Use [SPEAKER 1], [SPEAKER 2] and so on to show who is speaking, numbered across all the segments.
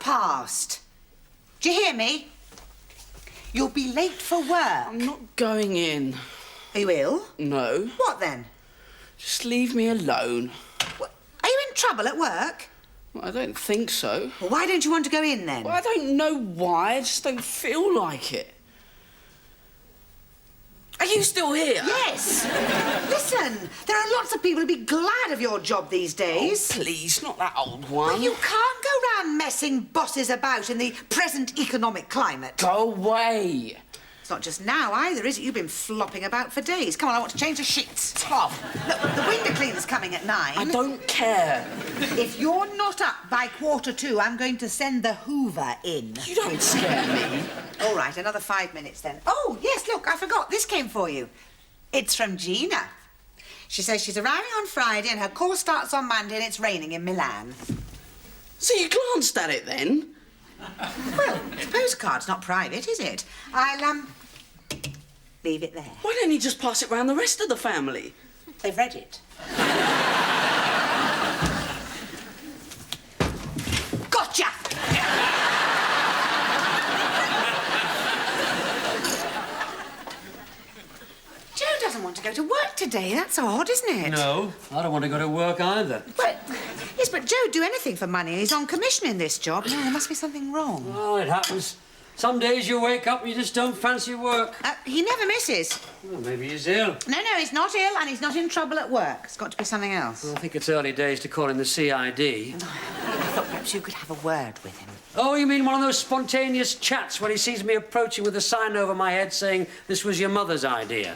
[SPEAKER 1] past. Do you hear me? You'll be late for work.
[SPEAKER 2] I'm not going in.
[SPEAKER 1] Are you ill?
[SPEAKER 2] No.
[SPEAKER 1] What then?
[SPEAKER 2] Just leave me alone.
[SPEAKER 1] What? Are you in trouble at work?
[SPEAKER 2] Well, I don't think so.
[SPEAKER 1] Well, why don't you want to go in then?
[SPEAKER 2] Well, I don't know why. I just don't feel like it. Are you still here?
[SPEAKER 1] Yes. Listen, there are lots of people who'd be glad of your job these days.
[SPEAKER 2] Oh, please, not that old one.
[SPEAKER 1] Well, you can't go round messing bosses about in the present economic climate.
[SPEAKER 2] Go away.
[SPEAKER 1] It's not just now either, is it? You've been flopping about for days. Come on, I want to change the sheets.
[SPEAKER 2] Tough.
[SPEAKER 1] Look, the window cleaner's coming at 9.
[SPEAKER 2] I don't care.
[SPEAKER 1] If you're not up by 1:45, I'm going to send the Hoover in.
[SPEAKER 2] You don't scare me.
[SPEAKER 1] All right, another 5 minutes then. Oh, yes, look, I forgot. This came for you. It's from Gina. She says she's arriving on Friday and her course starts on Monday and it's raining in Milan.
[SPEAKER 2] So you glanced at it then?
[SPEAKER 1] Well, the postcard's not private, is it? I'll, leave it there.
[SPEAKER 2] Why don't you just pass it round the rest of the family?
[SPEAKER 1] They've read it. Gotcha! Joe doesn't want to go to work today. That's odd, isn't it?
[SPEAKER 3] No, I don't want to go to work either.
[SPEAKER 1] Yes, but Joe'd do anything for money. He's on commission in this job. No, there must be something wrong.
[SPEAKER 3] Oh, it happens. Some days you wake up and you just don't fancy work.
[SPEAKER 1] He never misses.
[SPEAKER 3] Well, maybe he's ill.
[SPEAKER 1] No, he's not ill and he's not in trouble at work. It's got to be something else.
[SPEAKER 3] Well, I think it's early days to call him the CID.
[SPEAKER 1] I thought perhaps you could have a word with him.
[SPEAKER 3] Oh, you mean one of those spontaneous chats when he sees me approaching with a sign over my head saying this was your mother's idea?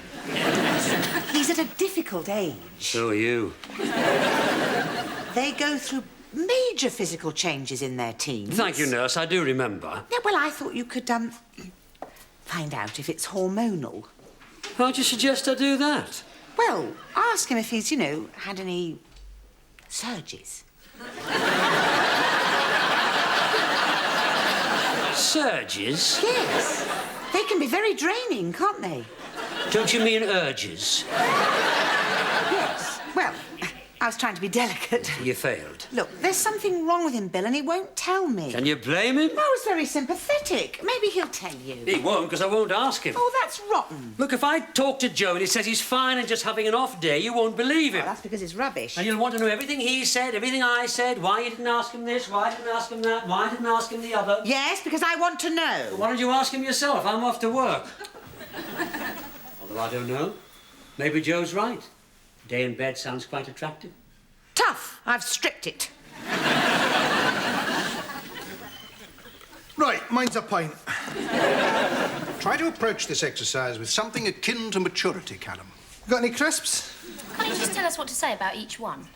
[SPEAKER 1] He's at a difficult age.
[SPEAKER 3] So are you.
[SPEAKER 1] They go through major physical changes in their teens.
[SPEAKER 3] Thank you, nurse. I do remember.
[SPEAKER 1] Yeah, well, I thought you could, find out if it's hormonal.
[SPEAKER 3] How'd you suggest I do that?
[SPEAKER 1] Well, ask him if he's, had any surges.
[SPEAKER 3] Surges?
[SPEAKER 1] Yes. They can be very draining, can't they?
[SPEAKER 3] Don't you mean urges?
[SPEAKER 1] Yes. Well, I was trying to be delicate.
[SPEAKER 3] You failed.
[SPEAKER 1] Look, there's something wrong with him, Bill, and he won't tell me.
[SPEAKER 3] Can you blame him?
[SPEAKER 1] I was very sympathetic. Maybe he'll tell you.
[SPEAKER 3] He won't, because I won't ask him.
[SPEAKER 1] Oh, that's rotten.
[SPEAKER 3] Look, if I talk to Joe and he says he's fine and just having an off day, you won't believe him.
[SPEAKER 1] Well, that's because it's rubbish.
[SPEAKER 3] And you'll want to know everything he said, everything I said, why you didn't ask him this, why you didn't ask him that, why you didn't ask him the other.
[SPEAKER 1] Yes, because I want to know.
[SPEAKER 3] Why don't you ask him yourself? I'm off to work. Although I don't know. Maybe Joe's right. Day in bed sounds quite attractive.
[SPEAKER 1] Tough. I've stripped it.
[SPEAKER 4] Right, mine's a pint. Try to approach this exercise with something akin to maturity, Callum. Got any crisps?
[SPEAKER 5] Can't you just tell us what to say about each one?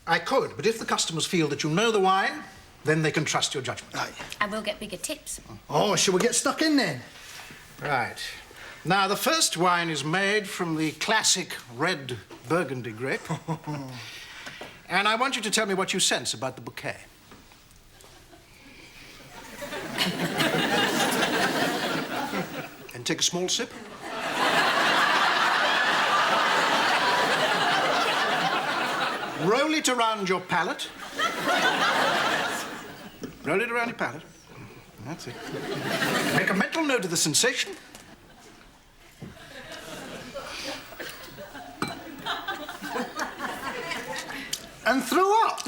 [SPEAKER 4] I could, but if the customers feel that you know the wine, then they can trust your judgment. Aye.
[SPEAKER 5] And we'll get bigger tips.
[SPEAKER 4] Oh, shall we get stuck in then? Right. Now, the first wine is made from the classic red Burgundy grape. And I want you to tell me what you sense about the bouquet. And take a small sip. Roll it around your palate. Roll it around your palate. That's it. Make a mental note of the sensation. And throw up.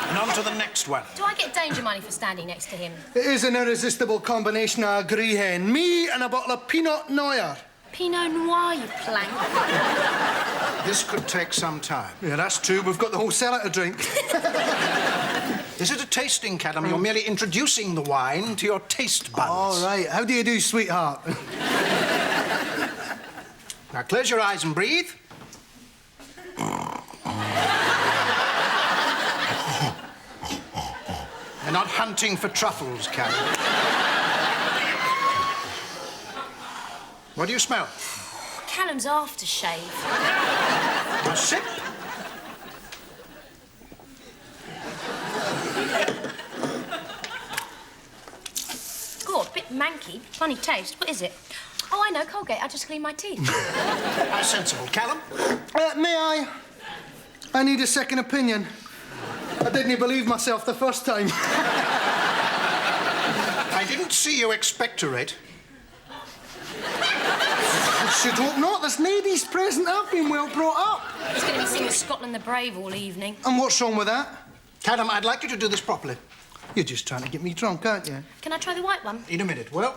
[SPEAKER 4] And on to the next one.
[SPEAKER 5] Do I get danger money for standing next to him?
[SPEAKER 6] It is an irresistible combination, I agree, Hen. Me and a bottle of Pinot Noir.
[SPEAKER 5] Pinot Noir, you plank.
[SPEAKER 4] This could take some time.
[SPEAKER 6] Yeah, that's true. We've got the whole cellar to drink.
[SPEAKER 4] This is a tasting, Callum. You're merely introducing the wine to your taste buds.
[SPEAKER 6] All right. How do you do, sweetheart?
[SPEAKER 4] Now, close your eyes and breathe. You're not hunting for truffles, Callum. What do you smell?
[SPEAKER 5] Callum's aftershave.
[SPEAKER 4] A sip.
[SPEAKER 5] God, a bit manky. Funny taste. What is it? Oh, I know, Colgate. I just cleaned my teeth.
[SPEAKER 4] How sensible. Callum?
[SPEAKER 6] May I? I need a second opinion. I didn't believe myself the first time.
[SPEAKER 4] I didn't see you expectorate.
[SPEAKER 6] Should hope not. This lady's present. I've been well brought up.
[SPEAKER 5] He's going to be singing Scotland the Brave all evening.
[SPEAKER 6] And what's wrong with that?
[SPEAKER 4] Callum, I'd like you to do this properly.
[SPEAKER 6] You're just trying to get me drunk, aren't you?
[SPEAKER 5] Can I try the white one?
[SPEAKER 4] In a minute. Well...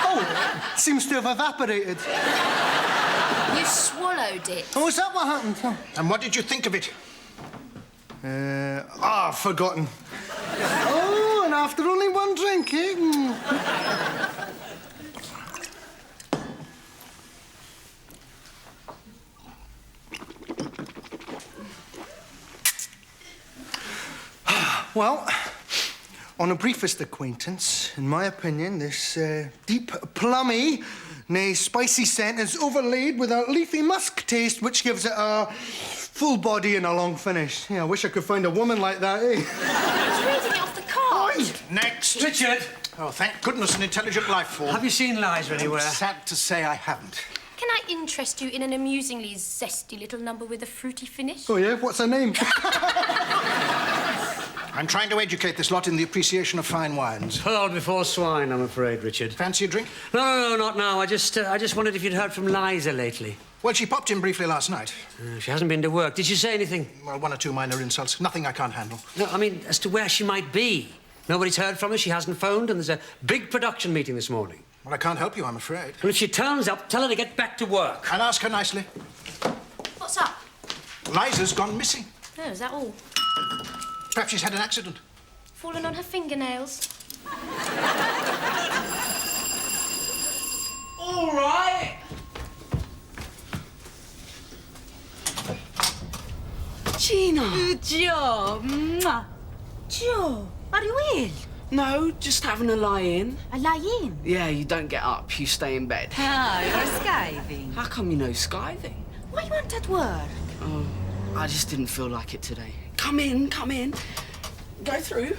[SPEAKER 6] Oh, it seems to have evaporated.
[SPEAKER 5] You swallowed it.
[SPEAKER 6] Oh, is that what happened? Oh.
[SPEAKER 4] And what did you think of it?
[SPEAKER 6] Forgotten. Oh, and after only one drink, eh? Well, on a briefest acquaintance, in my opinion, this deep, plummy, nay, spicy scent is overlaid with a leafy musk taste, which gives it a full body and a long finish. Yeah, I wish I could find a woman like that, eh?
[SPEAKER 5] He's reading it off the card.
[SPEAKER 4] Next.
[SPEAKER 3] Richard,
[SPEAKER 4] Oh, thank goodness, an intelligent life form.
[SPEAKER 3] have you seen Liza anywhere?
[SPEAKER 4] Sad to say I haven't.
[SPEAKER 5] Can I interest you in an amusingly zesty little number with a fruity finish?
[SPEAKER 6] Oh, yeah? What's her name?
[SPEAKER 4] I'm trying to educate this lot in the appreciation of fine wines.
[SPEAKER 3] Pearl before swine, I'm afraid, Richard.
[SPEAKER 4] Fancy a drink?
[SPEAKER 3] No, not now. I just wondered if you'd heard from Liza lately.
[SPEAKER 4] Well, she popped in briefly last night.
[SPEAKER 3] She hasn't been to work. Did she say anything?
[SPEAKER 4] Well, one or two minor insults. Nothing I can't handle.
[SPEAKER 3] No, I mean, as to where she might be. Nobody's heard from her, she hasn't phoned, and there's a big production meeting this morning.
[SPEAKER 4] Well, I can't help you, I'm afraid.
[SPEAKER 3] Well, if she turns up, tell her to get back to work.
[SPEAKER 4] I'll ask her nicely.
[SPEAKER 5] What's up?
[SPEAKER 4] Liza's gone missing.
[SPEAKER 5] Oh, is that all?
[SPEAKER 4] Perhaps she's had an accident.
[SPEAKER 5] Fallen on her fingernails.
[SPEAKER 2] All right. Gina.
[SPEAKER 7] Joe, mwah. Joe, are you ill?
[SPEAKER 2] No, just having a lie-in.
[SPEAKER 7] A lie-in?
[SPEAKER 2] Yeah, you don't get up, you stay in bed.
[SPEAKER 7] Ah, you're skiving.
[SPEAKER 2] How come you know skiving?
[SPEAKER 7] Why you weren't at work?
[SPEAKER 2] Oh, I just didn't feel like it today. Come in, come in. Go through.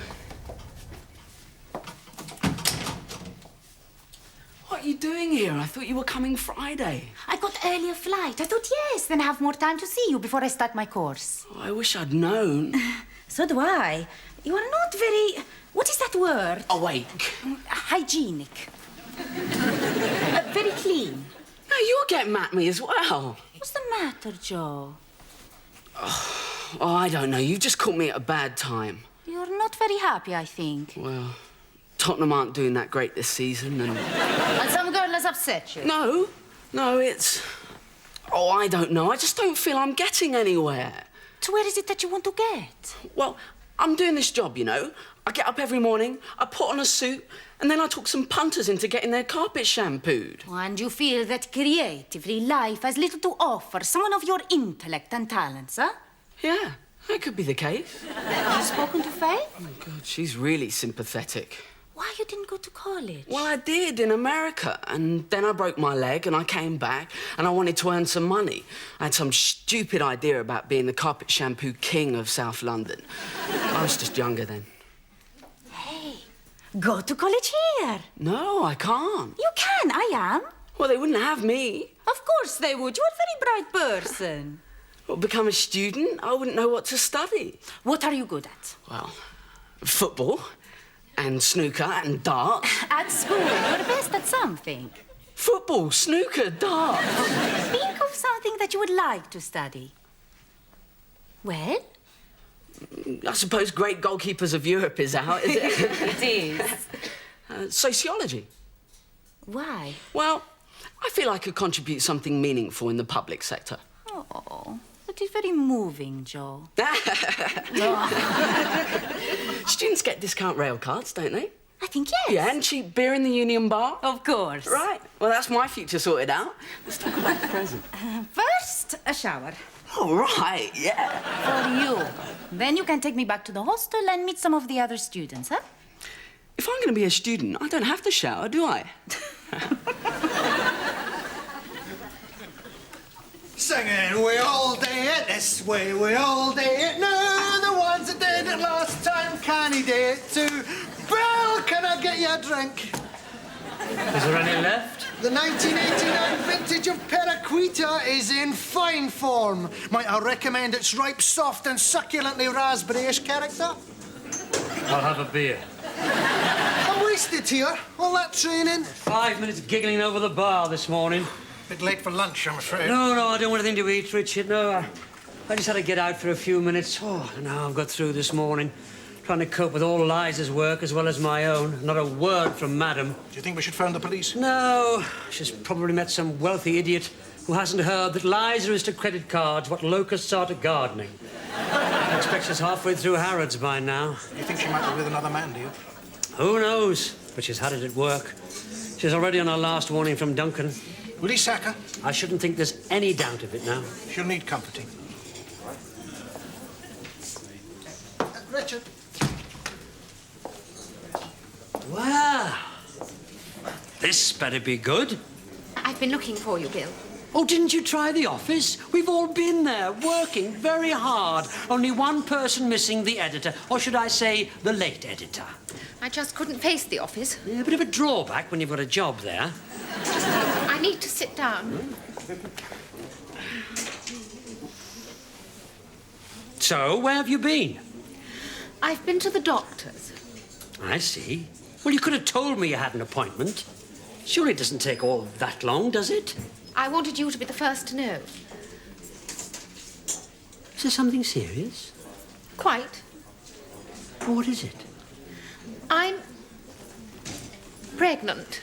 [SPEAKER 2] What are you doing here? I thought you were coming Friday.
[SPEAKER 7] I got earlier flight. I thought, yes, then I have more time to see you before I start my course.
[SPEAKER 2] Oh, I wish I'd known.
[SPEAKER 7] So do I. You are not very... What is that word?
[SPEAKER 2] Awake.
[SPEAKER 7] Hygienic. Very clean.
[SPEAKER 2] No, you're getting at me as well.
[SPEAKER 7] What's the matter, Joe?
[SPEAKER 2] Oh, I don't know. You've just caught me at a bad time.
[SPEAKER 7] You're not very happy, I think.
[SPEAKER 2] Well, Tottenham aren't doing that great this season, and...
[SPEAKER 7] And some girl has upset you.
[SPEAKER 2] No, it's... Oh, I don't know. I just don't feel I'm getting anywhere.
[SPEAKER 7] So where is it that you want to get?
[SPEAKER 2] Well, I'm doing this job, you know. I get up every morning, I put on a suit, and then I talk some punters into getting their carpet shampooed.
[SPEAKER 7] And you feel that creatively life has little to offer someone of your intellect and talents, huh?
[SPEAKER 2] Yeah, that could be the case.
[SPEAKER 7] Have you spoken to Faith?
[SPEAKER 2] Oh, God, she's really sympathetic.
[SPEAKER 7] Why you didn't go to college?
[SPEAKER 2] Well, I did in America, and then I broke my leg, and I came back, and I wanted to earn some money. I had some stupid idea about being the carpet shampoo king of South London. I was just younger then.
[SPEAKER 7] Hey, go to college here.
[SPEAKER 2] No, I can't.
[SPEAKER 7] You can, I am.
[SPEAKER 2] Well, they wouldn't have me.
[SPEAKER 7] Of course they would. You're a very bright person.
[SPEAKER 2] Well, become a student, I wouldn't know what to study.
[SPEAKER 7] What are you good at?
[SPEAKER 2] Well, football, and snooker, and darts.
[SPEAKER 7] At school, you're best at something.
[SPEAKER 2] Football, snooker, darts.
[SPEAKER 7] Think of something that you would like to study. Well?
[SPEAKER 2] I suppose Great Goalkeepers of Europe is out, is it?
[SPEAKER 7] It is.
[SPEAKER 2] Sociology.
[SPEAKER 7] Why?
[SPEAKER 2] Well, I feel I could contribute something meaningful in the public sector.
[SPEAKER 7] Oh, that is very moving, Joe.
[SPEAKER 2] Students get discount rail cards, don't they?
[SPEAKER 7] I think yes.
[SPEAKER 2] Yeah, and cheap beer in the Union Bar.
[SPEAKER 7] Of course.
[SPEAKER 2] Right. Well, that's my future sorted out. Let's talk about the present.
[SPEAKER 7] First, a shower.
[SPEAKER 2] All right, yeah.
[SPEAKER 7] For you. Then you can take me back to the hostel and meet some of the other students, huh?
[SPEAKER 2] If I'm going to be a student, I don't have to shower, do I?
[SPEAKER 6] Singing, we all did it this way, we all did it now. The ones that did it last time, can he do it too? Bill, can I get you a drink?
[SPEAKER 3] Is there any left?
[SPEAKER 6] The 1989 vintage of Paraquita is in fine form. Might I recommend its ripe, soft and succulently raspberry-ish character?
[SPEAKER 3] I'll have a beer.
[SPEAKER 6] I'm wasted here. All that training.
[SPEAKER 3] 5 minutes giggling over the bar this morning.
[SPEAKER 4] Bit late for lunch, I'm afraid.
[SPEAKER 3] No, I don't want anything to eat, Richard. No, I just had to get out for a few minutes. Oh, now I've got through this morning. Trying to cope with all Liza's work as well as my own. Not a word from Madam.
[SPEAKER 4] Do you think we should phone the police?
[SPEAKER 3] No, she's probably met some wealthy idiot who hasn't heard that Liza is to credit cards what locusts are to gardening. I expect she's halfway through Harrods by now.
[SPEAKER 4] You think she might be with another man, do you?
[SPEAKER 3] Who knows? But she's had it at work. She's already on her last warning from Duncan.
[SPEAKER 4] Will he sack her?
[SPEAKER 3] I shouldn't think there's any doubt of it now.
[SPEAKER 4] She'll need comforting.
[SPEAKER 6] Richard.
[SPEAKER 3] Wow. This better be good.
[SPEAKER 5] I've been looking for you, Bill.
[SPEAKER 3] Oh, didn't you try the office? We've all been there, working very hard. Only one person missing, the editor. Or should I say, the late editor.
[SPEAKER 5] I just couldn't face the office.
[SPEAKER 3] Yeah, a bit of a drawback when you've got a job there.
[SPEAKER 5] I need to sit down.
[SPEAKER 3] So, where have you been?
[SPEAKER 5] I've been to the doctor's.
[SPEAKER 3] I see. Well, you could have told me you had an appointment. Surely it doesn't take all that long, does it?
[SPEAKER 5] I wanted you to be the first to know.
[SPEAKER 3] Is there something serious?
[SPEAKER 5] Quite.
[SPEAKER 3] Oh, what is it?
[SPEAKER 5] I'm pregnant.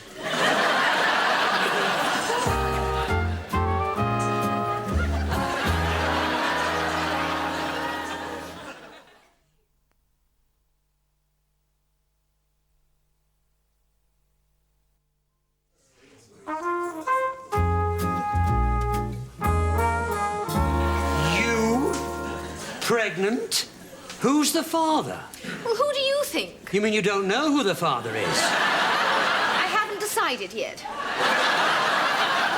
[SPEAKER 3] Pregnant? Who's the father?
[SPEAKER 5] Well, who do you think?
[SPEAKER 3] You mean you don't know who the father is?
[SPEAKER 5] I haven't decided yet.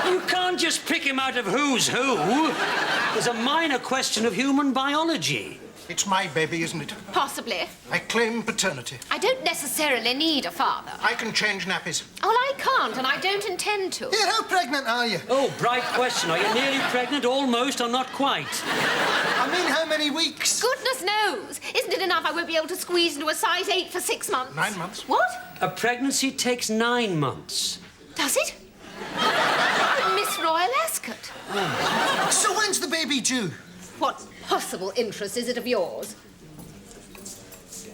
[SPEAKER 3] You can't just pick him out of who's who. There's a minor question of human biology.
[SPEAKER 4] It's my baby, isn't it?
[SPEAKER 5] Possibly.
[SPEAKER 4] I claim paternity.
[SPEAKER 5] I don't necessarily need a father.
[SPEAKER 4] I can change nappies.
[SPEAKER 5] Well, I can't, and I don't intend to.
[SPEAKER 6] Here, how pregnant are you?
[SPEAKER 3] Oh, bright question. Are you nearly pregnant, almost, or not quite?
[SPEAKER 6] I mean, how many weeks?
[SPEAKER 5] Goodness knows. Isn't it enough I won't be able to squeeze into a size 8 for 6 months?
[SPEAKER 4] 9 months.
[SPEAKER 5] What?
[SPEAKER 3] A pregnancy takes 9 months.
[SPEAKER 5] Does it? I'm Miss Royal Ascot.
[SPEAKER 6] So when's the baby due?
[SPEAKER 5] What possible interest is it of yours?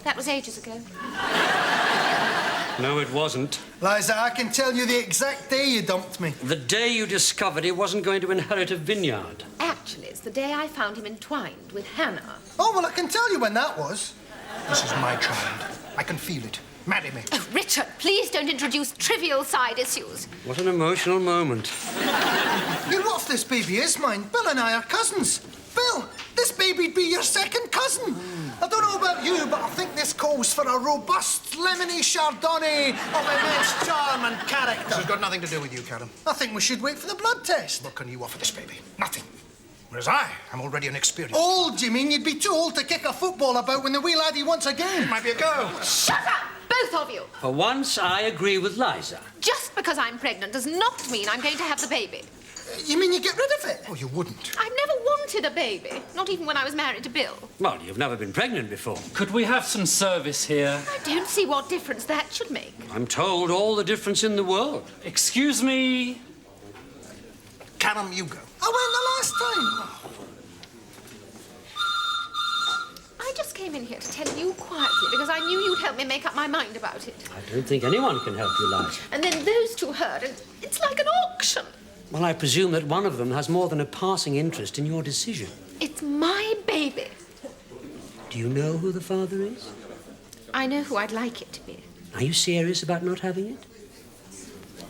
[SPEAKER 5] That was ages ago.
[SPEAKER 3] No, it wasn't.
[SPEAKER 6] Liza, I can tell you the exact day you dumped me.
[SPEAKER 3] The day you discovered he wasn't going to inherit a vineyard.
[SPEAKER 5] Actually, it's the day I found him entwined with Hannah.
[SPEAKER 6] Oh, well, I can tell you when that was.
[SPEAKER 4] This is my child. I can feel it. Marry me.
[SPEAKER 5] Oh, Richard, please don't introduce trivial side issues.
[SPEAKER 3] What an emotional moment.
[SPEAKER 6] You know what this baby is, mine? Bill and I are cousins. Bill, this baby'd be your second cousin. I don't know about you, but I think this calls for a robust, lemony Chardonnay of immense charm and
[SPEAKER 4] This
[SPEAKER 6] character.
[SPEAKER 4] has got nothing to do with you, Callum.
[SPEAKER 6] I think we should wait for the blood test.
[SPEAKER 4] What can you offer this baby? Nothing. Whereas I'm already an experienced.
[SPEAKER 6] Old, you mean? You'd be too old to kick a football about when the wee laddie wants a game.
[SPEAKER 4] Might be a go.
[SPEAKER 5] Shut up, both of you.
[SPEAKER 3] For once, I agree with Liza.
[SPEAKER 5] Just because I'm pregnant does not mean I'm going to have the baby.
[SPEAKER 6] You mean you get rid of it?
[SPEAKER 4] Oh, you wouldn't.
[SPEAKER 5] I've never wanted a baby, not even when I was married to Bill.
[SPEAKER 3] Well, you've never been pregnant before.
[SPEAKER 8] Could we have some service here?
[SPEAKER 5] I don't see what difference that should make.
[SPEAKER 3] I'm told all the difference in the world.
[SPEAKER 8] Excuse me.
[SPEAKER 4] Callum, you go.
[SPEAKER 6] I went the last time.
[SPEAKER 5] I just came in here to tell you quietly because I knew you'd help me make up my mind about it.
[SPEAKER 3] I don't think anyone can help you, Liza.
[SPEAKER 5] And then those two heard, and it's like an auction.
[SPEAKER 3] Well, I presume that one of them has more than a passing interest in your decision.
[SPEAKER 5] It's my baby.
[SPEAKER 3] Do you know who the father is?
[SPEAKER 5] I know who I'd like it to be.
[SPEAKER 3] Are you serious about not having it?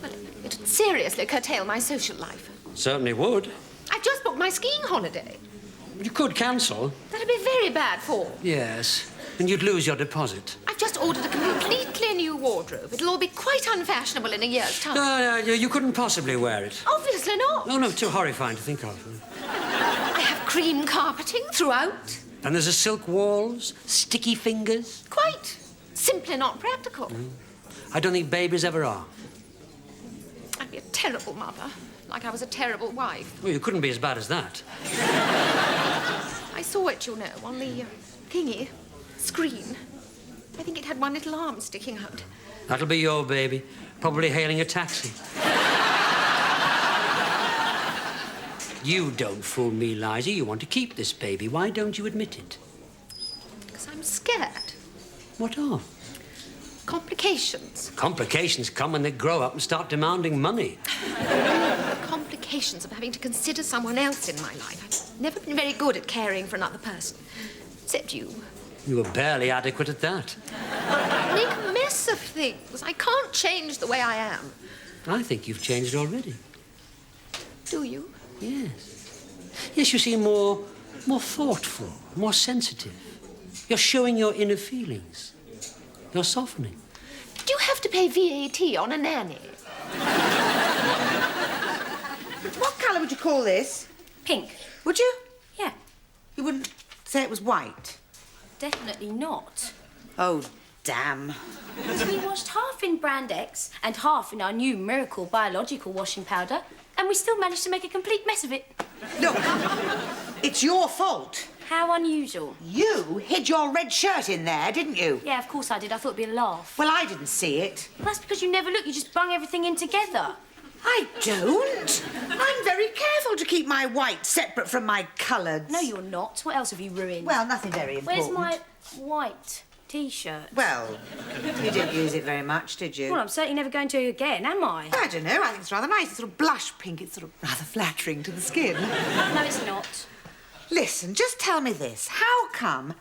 [SPEAKER 5] Well, it'd seriously curtail my social life.
[SPEAKER 3] Certainly would.
[SPEAKER 5] I've just booked my skiing holiday.
[SPEAKER 3] You could cancel.
[SPEAKER 5] That'd be very bad form.
[SPEAKER 3] Yes. And you'd lose your deposit.
[SPEAKER 5] I've just ordered a completely new wardrobe. It'll all be quite unfashionable in a year's time.
[SPEAKER 3] No, you couldn't possibly wear it.
[SPEAKER 5] Obviously not.
[SPEAKER 3] No, too horrifying to think of.
[SPEAKER 5] I have cream carpeting throughout.
[SPEAKER 3] And there's a silk walls, sticky fingers.
[SPEAKER 5] Quite simply not practical.
[SPEAKER 3] I don't think babies ever are.
[SPEAKER 9] terrible mother, like I was a terrible wife.
[SPEAKER 3] Well, you couldn't be as bad as that.
[SPEAKER 9] I saw it, you know, on the thingy screen. I think it had one little arm sticking out.
[SPEAKER 3] That'll be your baby. Probably hailing a taxi. You don't fool me, Liza. You want to keep this baby. Why don't you admit it?
[SPEAKER 9] Because I'm scared.
[SPEAKER 3] What of?
[SPEAKER 9] Complications.
[SPEAKER 3] Complications come when they grow up and start demanding money.
[SPEAKER 9] The complications of having to consider someone else in my life. I've never been very good at caring for another person. Except you.
[SPEAKER 3] You were barely adequate at that.
[SPEAKER 9] I make a mess of things. I can't change the way I am.
[SPEAKER 3] I think you've changed already.
[SPEAKER 9] Do you?
[SPEAKER 3] Yes. Yes, you seem more thoughtful, more sensitive. You're showing your inner feelings. You're softening.
[SPEAKER 9] Do you have to pay VAT on a nanny?
[SPEAKER 1] What colour would you call this?
[SPEAKER 5] Pink.
[SPEAKER 1] Would you?
[SPEAKER 5] Yeah,
[SPEAKER 1] You wouldn't say it was white?
[SPEAKER 5] definitely not.
[SPEAKER 1] Oh, damn.
[SPEAKER 5] We washed half in Brand X and half in our new miracle biological washing powder, and we still managed to make a complete mess of it.
[SPEAKER 1] Look, it's your fault.
[SPEAKER 5] How unusual.
[SPEAKER 1] You hid your red shirt in there, didn't you?
[SPEAKER 5] Yeah, of course I did. I thought it'd be a laugh.
[SPEAKER 1] Well, I didn't see it.
[SPEAKER 5] Well, that's because you never look. You just bung everything in together.
[SPEAKER 1] I don't. I'm very careful to keep my white separate from my colours.
[SPEAKER 5] No, you're not. What else have you ruined?
[SPEAKER 1] Well, nothing very important.
[SPEAKER 5] Where's my white T-shirt?
[SPEAKER 1] Well, you didn't use it very much, did you?
[SPEAKER 5] Well, I'm certainly never going to again, am I?
[SPEAKER 1] I don't know. I think it's rather nice. It's sort of blush pink. It's sort of rather flattering to the skin.
[SPEAKER 5] No, it's not.
[SPEAKER 1] Listen, just tell me this. How come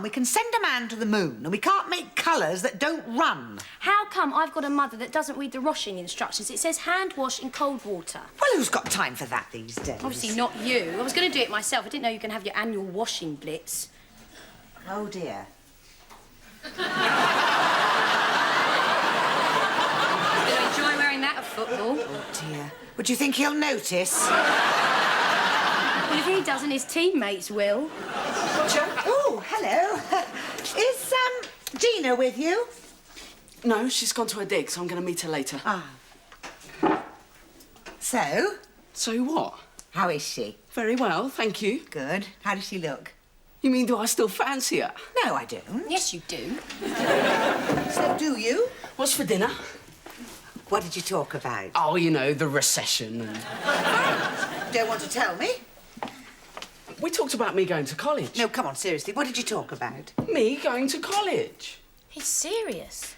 [SPEAKER 1] we can send a man to the moon and we can't make colours that don't run?
[SPEAKER 5] How come I've got a mother that doesn't read the washing instructions? It says hand wash in cold water.
[SPEAKER 1] Well, who's got time for that these days?
[SPEAKER 5] Obviously not you. I was going to do it myself. I didn't know you can have your annual washing blitz.
[SPEAKER 1] Oh, dear.
[SPEAKER 5] You'll enjoy wearing that at football.
[SPEAKER 1] Oh, dear. Would you think he'll notice?
[SPEAKER 5] Well, if he doesn't, his teammates will.
[SPEAKER 1] Oh, hello. Is, Gina with you?
[SPEAKER 2] No, she's gone to her dig, so I'm going to meet her later.
[SPEAKER 1] Ah. So?
[SPEAKER 2] So what?
[SPEAKER 1] How is she?
[SPEAKER 2] Very well, thank you.
[SPEAKER 1] Good. How does she look?
[SPEAKER 2] You mean, do I still fancy her?
[SPEAKER 1] No, I don't.
[SPEAKER 5] Yes, you do.
[SPEAKER 1] So do you?
[SPEAKER 2] What's for dinner?
[SPEAKER 1] What did you talk about?
[SPEAKER 2] Oh, you know, the recession and...
[SPEAKER 1] Don't want to tell me?
[SPEAKER 2] We talked about me going to college.
[SPEAKER 1] No, come on, seriously. What did you talk about?
[SPEAKER 2] Me going to college.
[SPEAKER 5] He's serious.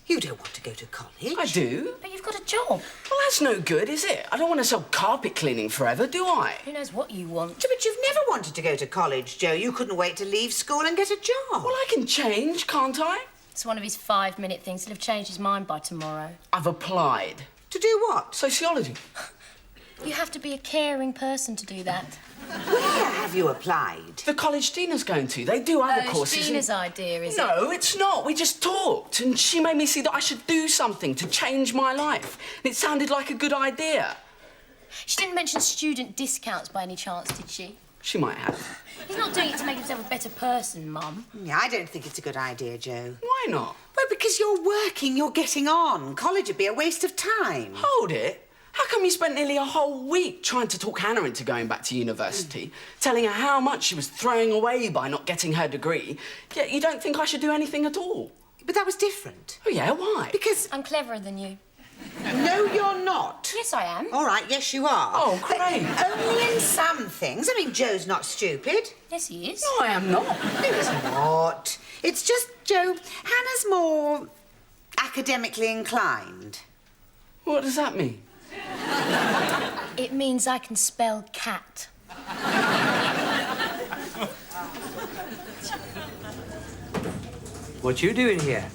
[SPEAKER 1] You don't want to go to college.
[SPEAKER 2] I do.
[SPEAKER 5] But you've got a job.
[SPEAKER 2] Well, that's no good, is it? I don't want to sell carpet cleaning forever, do I?
[SPEAKER 5] Who knows what you want?
[SPEAKER 1] But you've never wanted to go to college, Joe. You couldn't wait to leave school and get a job.
[SPEAKER 2] Well, I can change, can't I?
[SPEAKER 5] It's one of his 5-minute things. He'll have changed his mind by tomorrow.
[SPEAKER 2] I've applied.
[SPEAKER 1] To do what?
[SPEAKER 2] Sociology.
[SPEAKER 5] You have to be a caring person to do that.
[SPEAKER 1] Where have you applied?
[SPEAKER 2] The college Gina's going to. They do other courses.
[SPEAKER 5] It's Gina's idea, is it?
[SPEAKER 2] No, it's not. We just talked, and she made me see that I should do something to change my life. And it sounded like a good idea.
[SPEAKER 5] She didn't mention student discounts by any chance, did she?
[SPEAKER 2] She might have.
[SPEAKER 5] He's not doing it to make himself a better person, Mum.
[SPEAKER 1] Yeah, I don't think it's a good idea, Joe.
[SPEAKER 2] Why not?
[SPEAKER 1] Well, because you're working, you're getting on. College would be a waste of time.
[SPEAKER 2] Hold it. How come you spent nearly a whole week trying to talk Hannah into going back to university, telling her how much she was throwing away by not getting her degree, yet you don't think I should do anything at all?
[SPEAKER 1] But that was different.
[SPEAKER 2] Oh, yeah? Why?
[SPEAKER 1] Because...
[SPEAKER 5] I'm cleverer than you.
[SPEAKER 1] No, you're not.
[SPEAKER 5] Yes, I am.
[SPEAKER 1] All right, yes, you are.
[SPEAKER 2] Oh, great.
[SPEAKER 1] But only in some things. I mean, Joe's not stupid.
[SPEAKER 5] Yes, he is.
[SPEAKER 2] No, I am not.
[SPEAKER 1] No, he's not. It's just, Joe, Hannah's more academically inclined.
[SPEAKER 2] What does that mean?
[SPEAKER 5] It means I can spell cat.
[SPEAKER 3] What you doing here?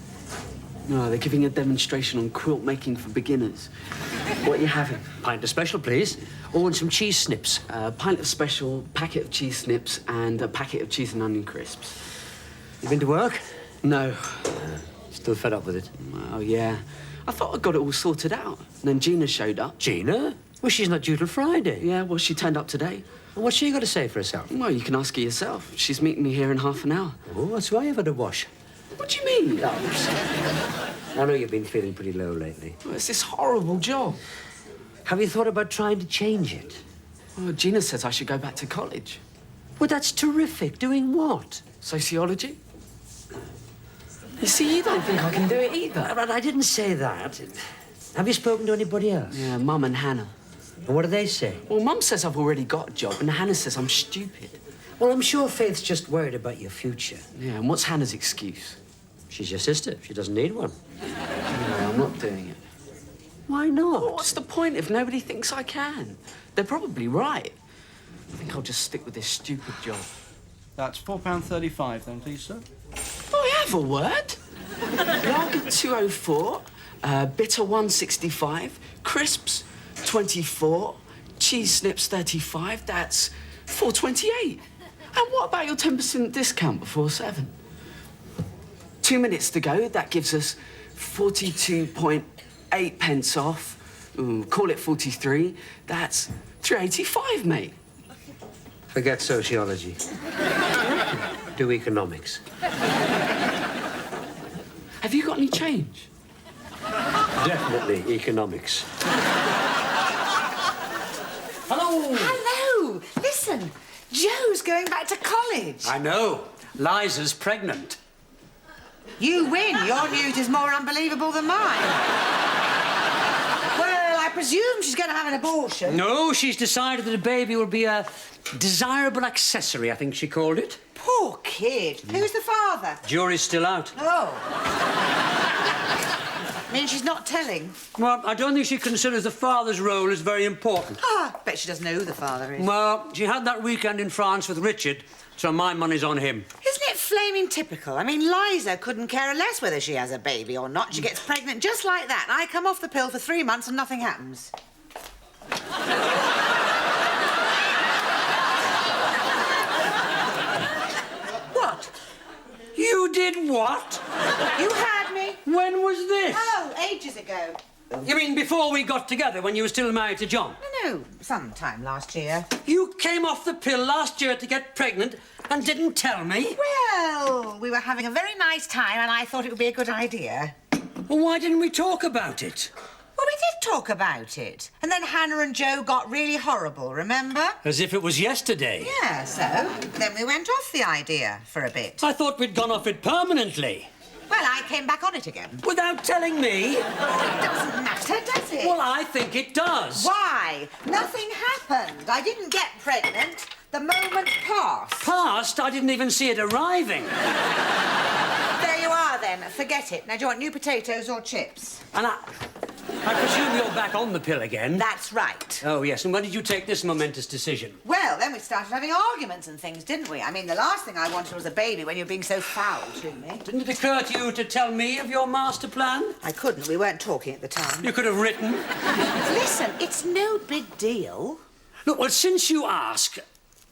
[SPEAKER 2] No, they're giving a demonstration on quilt making for beginners. What are you having?
[SPEAKER 3] Pint of special, please. Oh, and some cheese snips.
[SPEAKER 2] A pint of special, packet of cheese snips, and a packet of cheese and onion crisps.
[SPEAKER 3] You been to work?
[SPEAKER 2] No.
[SPEAKER 3] Still fed up with it?
[SPEAKER 2] Oh, yeah. I thought I got it all sorted out. And then Gina showed up.
[SPEAKER 3] Gina? Well, she's not due till Friday.
[SPEAKER 2] Yeah, well, she turned up today.
[SPEAKER 3] What's she got to say for herself?
[SPEAKER 2] Well, you can ask her yourself. She's meeting me here in half an hour.
[SPEAKER 3] Oh, that's why you've had a wash.
[SPEAKER 2] What do you mean?
[SPEAKER 3] I know you've been feeling pretty low lately.
[SPEAKER 2] Well, it's this horrible job.
[SPEAKER 3] Have you thought about trying to change it?
[SPEAKER 2] Well, Gina says I should go back to college.
[SPEAKER 3] Well, that's terrific. Doing what?
[SPEAKER 2] Sociology? You see, you don't think I can do it either.
[SPEAKER 3] But I didn't say that. Have you spoken to anybody else?
[SPEAKER 2] Yeah, Mum and Hannah.
[SPEAKER 3] And what do they say?
[SPEAKER 2] Well, Mum says I've already got a job, and Hannah says I'm stupid.
[SPEAKER 3] Well, I'm sure Faith's just worried about your future.
[SPEAKER 2] Yeah, and what's Hannah's excuse?
[SPEAKER 3] She's your sister. She doesn't need one.
[SPEAKER 2] No, I'm not doing it.
[SPEAKER 3] Why not?
[SPEAKER 2] Well, what's the point if nobody thinks I can? They're probably right. I think I'll just stick with this stupid job.
[SPEAKER 10] That's £4.35 then, please, sir.
[SPEAKER 2] Oh, I have a word. Lager 204, bitter 165, crisps 24, cheese snips 35. That's 4.28. And what about your 10% discount before 7? 2 minutes to go. That gives us 42.8 pence off. Ooh, call it 43. That's 3.85, mate.
[SPEAKER 3] Forget sociology. Do economics.
[SPEAKER 2] Have you got any change?
[SPEAKER 3] Definitely economics. Hello!
[SPEAKER 1] Hello! Listen, Joe's going back to college.
[SPEAKER 3] I know. Liza's pregnant.
[SPEAKER 1] You win. Your news is more unbelievable than mine. Well, I presume she's going to have an abortion.
[SPEAKER 3] No, she's decided that a baby will be a desirable accessory, I think she called it.
[SPEAKER 1] Poor kid. Who's the father?
[SPEAKER 3] Jury's still out.
[SPEAKER 1] Oh. Means she's not telling.
[SPEAKER 3] Well, I don't think she considers the father's role as very important.
[SPEAKER 1] Ah, bet she doesn't know who the father is.
[SPEAKER 3] Well, she had that weekend in France with Richard, so my money's on him.
[SPEAKER 1] Isn't it flaming typical? I mean, Liza couldn't care less whether she has a baby or not. She gets pregnant just like that. I come off the pill for 3 months and nothing happens. What?
[SPEAKER 3] You did what?
[SPEAKER 1] You had me.
[SPEAKER 3] When was this?
[SPEAKER 1] Oh, ages ago.
[SPEAKER 3] You mean before we got together, when you were still married to John?
[SPEAKER 1] No, sometime last year.
[SPEAKER 3] You came off the pill last year to get pregnant and didn't tell me?
[SPEAKER 1] Well, we were having a very nice time and I thought it would be a good idea.
[SPEAKER 3] Well, why didn't we talk about it?
[SPEAKER 1] Well, we did talk about it. And then Hannah and Joe got really horrible, remember?
[SPEAKER 3] As if it was yesterday.
[SPEAKER 1] Yeah, so then we went off the idea for a bit.
[SPEAKER 3] I thought we'd gone off it permanently.
[SPEAKER 1] Well, I came back on it again.
[SPEAKER 3] Without telling me?
[SPEAKER 1] Well, it doesn't matter, does it?
[SPEAKER 3] Well, I think it does.
[SPEAKER 1] Why? Nothing happened. I didn't get pregnant. The moment passed.
[SPEAKER 3] Passed? I didn't even see it arriving.
[SPEAKER 1] There you are, then. Forget it. Now, do you want new potatoes or chips?
[SPEAKER 3] And I presume you're back on the pill again?
[SPEAKER 1] That's right.
[SPEAKER 3] Oh, yes. And when did you take this momentous decision?
[SPEAKER 1] Well, then we started having arguments and things, didn't we? I mean, the last thing I wanted was a baby when you were being so foul to me.
[SPEAKER 3] Didn't it occur to you to tell me of your master plan?
[SPEAKER 1] I couldn't. We weren't talking at the time.
[SPEAKER 3] You could have written.
[SPEAKER 1] Listen, it's no big deal.
[SPEAKER 3] Look, well, since you ask...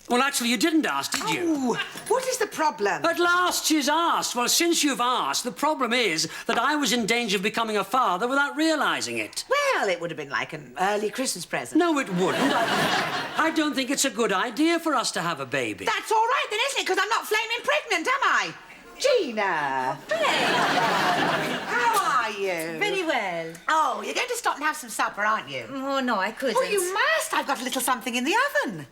[SPEAKER 3] Well, actually, you didn't ask, did you?
[SPEAKER 1] Oh, what is the problem?
[SPEAKER 3] At last she's asked. Well, since you've asked, the problem is that I was in danger of becoming a father without realising it.
[SPEAKER 1] Well, it would have been like an early Christmas present.
[SPEAKER 3] No, it wouldn't. I don't think it's a good idea for us to have a baby.
[SPEAKER 1] That's all right, then, isn't it? Because I'm not flaming pregnant, am I? Gina!
[SPEAKER 7] Hey,
[SPEAKER 1] How are you?
[SPEAKER 7] very well.
[SPEAKER 1] Oh, you're going to stop and have some supper, aren't you?
[SPEAKER 7] Oh, no, I couldn't.
[SPEAKER 1] Oh, you must. I've got a little something in the oven.